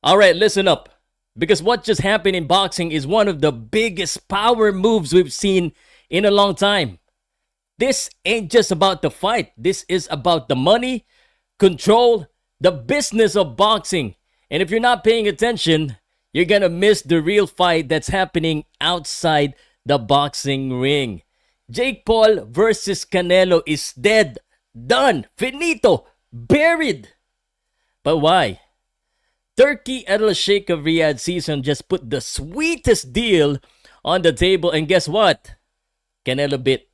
All right, listen up. Because what just happened in boxing is one of the biggest power moves we've seen in a long time. This ain't just about the fight, this is about the money, control, the business of boxing. And if you're not paying attention, you're gonna miss the real fight that's happening outside the boxing ring. Jake Paul versus Canelo is dead, done, finito, buried. But why? Turki Alalshikh of Riyadh season just put the sweetest deal on the table, and guess what? Canelo bit.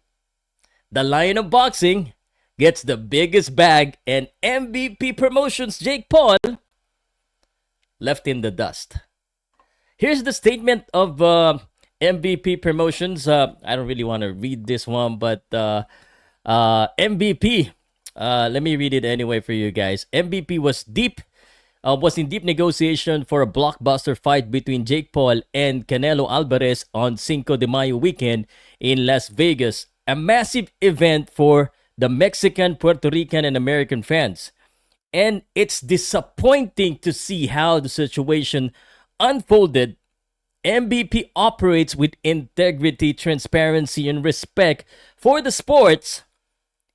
The Lion of Boxing gets the biggest bag, and MVP Promotions Jake Paul left in the dust. Here's the statement of MVP Promotions. I don't really want to read this one, but MVP. Let me read it anyway for you guys. MVP was in deep negotiation for a blockbuster fight between Jake Paul and Canelo Alvarez on Cinco de Mayo weekend in Las Vegas, a massive event for the Mexican, Puerto Rican, and American fans. And it's disappointing to see how the situation unfolded. MVP operates with integrity, transparency, and respect for the sports,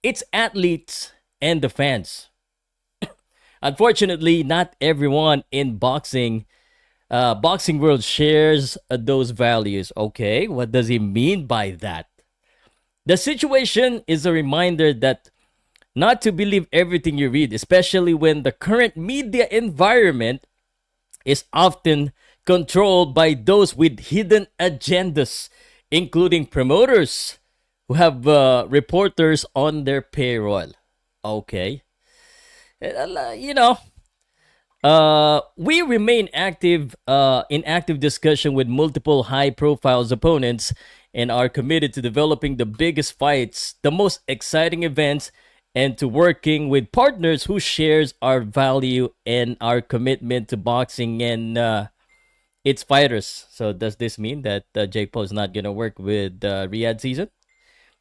its athletes, and the fans. Unfortunately, not everyone in boxing world shares those values. Okay, what does he mean by that? The situation is a reminder that not to believe everything you read, especially when the current media environment is often controlled by those with hidden agendas, including promoters who have reporters on their payroll. Okay. You know, we remain active in active discussion with multiple high-profile opponents and are committed to developing the biggest fights, the most exciting events, and to working with partners who shares our value and our commitment to boxing and its fighters. So does this mean that Jake Paul is not gonna work with Riyadh season?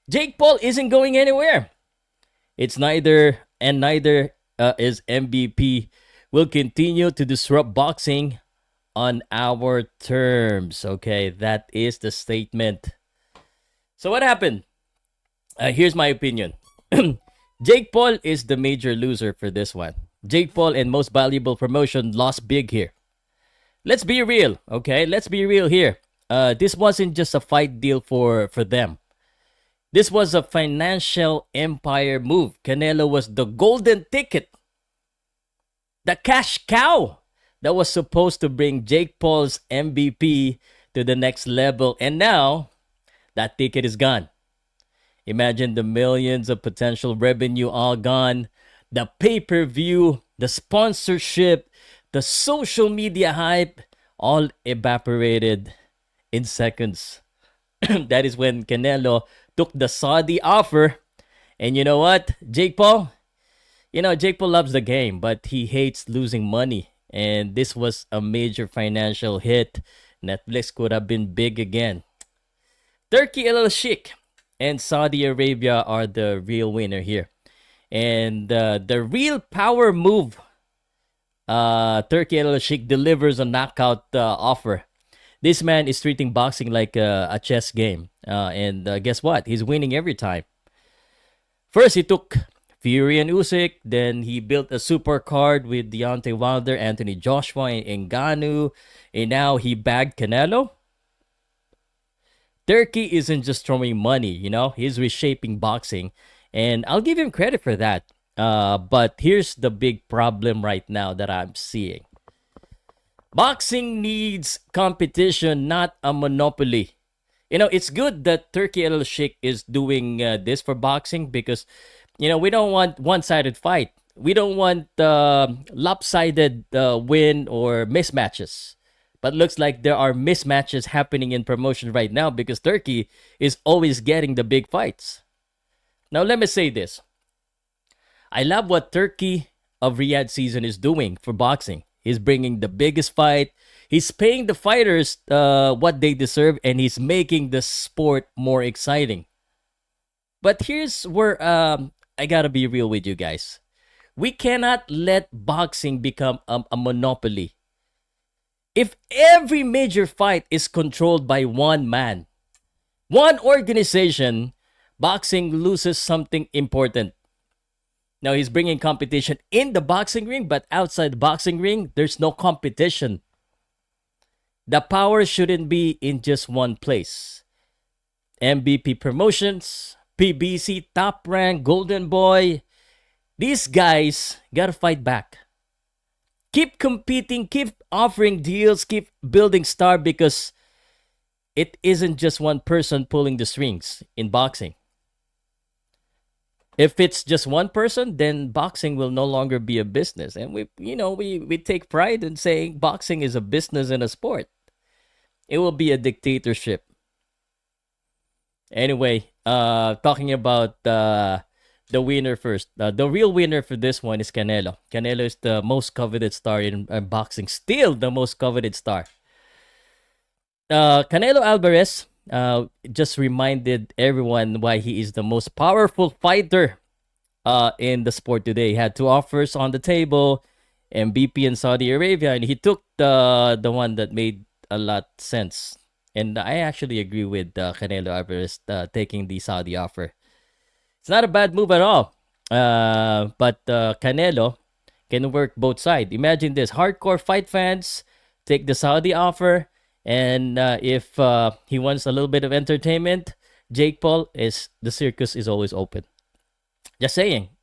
Jake Paul isn't going anywhere. It's neither is MVP will continue to disrupt boxing on our terms. Okay, that is the statement. So what happened? Here's my opinion. Jake Paul is the major loser for this one. Jake Paul and Most Valuable Promotion lost big here. Let's be real, okay? Let's be real here. This wasn't just a fight deal for them. This was a financial empire move. Canelo was the golden ticket, the cash cow that was supposed to bring Jake Paul's MVP to the next level. And now, that ticket is gone. Imagine the millions of potential revenue all gone. The pay-per-view, the sponsorship, the social media hype, all evaporated in seconds. That is when Canelo took the Saudi offer. And you know what? Jake Paul loves the game, but he hates losing money. And this was a major financial hit. Netflix could have been big again. Turki Alalshikh and Saudi Arabia are the real winner here. And the real power move, Turki Alalshikh delivers a knockout offer. This man is treating boxing like a chess game. And guess what? He's winning every time. First, he took Fury and Usyk. Then he built a super card with Deontay Wilder, Anthony Joshua, and Ngannou. And now he bagged Canelo. Turkey isn't just throwing money, he's reshaping boxing. And I'll give him credit for that. But here's the big problem right now that I'm seeing. Boxing needs competition, not a monopoly. It's good that Turki Alalshikh is doing this for boxing because, we don't want one-sided fight. We don't want lopsided win or mismatches. But looks like there are mismatches happening in promotion right now because Turkey is always getting the big fights. Now, let me say this. I love what Turkey of Riyadh season is doing for boxing. He's bringing the biggest fight. He's paying the fighters what they deserve, and he's making the sport more exciting. But here's where I gotta be real with you guys. We cannot let boxing become a monopoly. If every major fight is controlled by one man, one organization, boxing loses something important. Now he's bringing competition in the boxing ring, but outside the boxing ring, there's no competition. The power shouldn't be in just one place. MVP Promotions, PBC, Top Rank, Golden Boy, these guys gotta fight back. Keep competing, keep offering deals, keep building star because it isn't just one person pulling the strings in boxing. If it's just one person, then boxing will no longer be a business. And we take pride in saying boxing is a business and a sport. It will be a dictatorship. Anyway, talking about the winner first. The real winner for this one is Canelo. Canelo is the most coveted star in boxing. Still the most coveted star. Canelo Alvarez just reminded everyone why he is the most powerful fighter in the sport today. He had two offers on the table, MVP in Saudi Arabia, and he took the one that made a lot sense. And I actually agree with Canelo Alvarez taking the Saudi offer. It's not a bad move at all. But Canelo can work both sides. Imagine this: hardcore fight fans take the Saudi offer, and if he wants a little bit of entertainment, Jake Paul is the circus is always open. Just saying.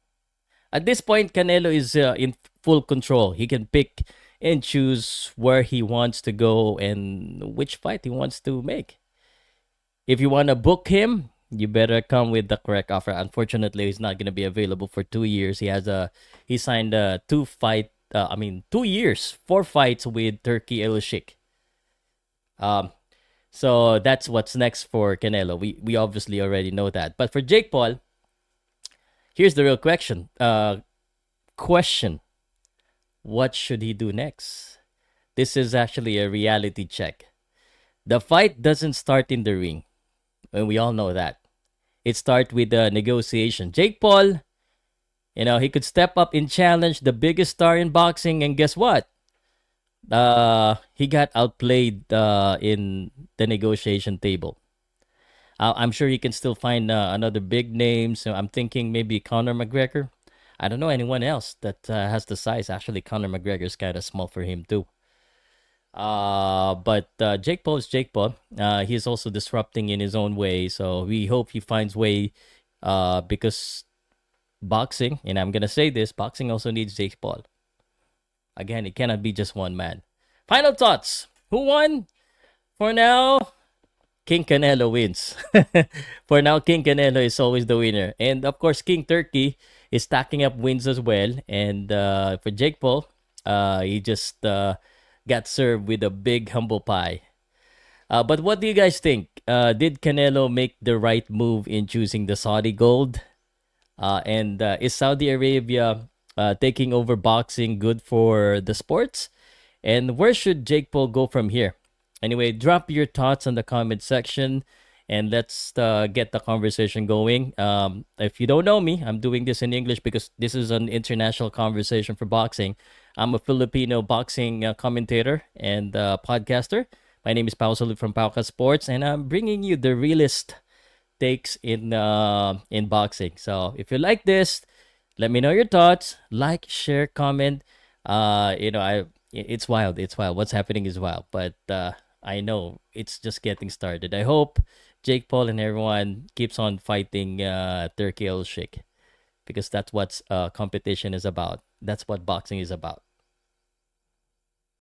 At this point, Canelo is in full control. He can pick and choose where he wants to go and which fight he wants to make. If you want to book him, you better come with the correct offer. Unfortunately, he's not going to be available for 2 years. He signed a 2 years, 4 fights with Turki Alalshikh. So that's what's next for Canelo. We obviously already know that. But for Jake Paul, here's the real question. What should he do next? This is actually a reality check. The fight doesn't start in the ring, and we all know that. It starts with a negotiation. Jake Paul, he could step up and challenge the biggest star in boxing, and guess what? He got outplayed in the negotiation table. I'm sure he can still find another big name. So I'm thinking maybe Conor McGregor. I don't know anyone else that has the size. Actually, Conor McGregor is kind of small for him too. But Jake Paul is Jake Paul. He's also disrupting in his own way. So we hope he finds way. Because boxing, and I'm gonna say this, boxing also needs Jake Paul. Again, it cannot be just one man. Final thoughts. Who won? For now, King Canelo wins. For now, King Canelo is always the winner. And of course, King Turkey is stacking up wins as well. And for Jake Paul, he just got served with a big humble pie. But what do you guys think? Did Canelo make the right move in choosing the Saudi gold? And is Saudi Arabia taking over boxing good for the sports? And where should Jake Paul go from here? Anyway, drop your thoughts in the comment section and let's get the conversation going. If you don't know me, I'm doing this in English because this is an international conversation for boxing. I'm a Filipino boxing commentator and podcaster. My name is Pow Salud from Powcast Sports, and I'm bringing you the realest takes in boxing. So if you like this, let me know your thoughts. Like, share, comment. It's wild. It's wild. What's happening is wild. But I know it's just getting started. I hope Jake Paul and everyone keeps on fighting Turki Alalshikh because that's what competition is about. That's what boxing is about.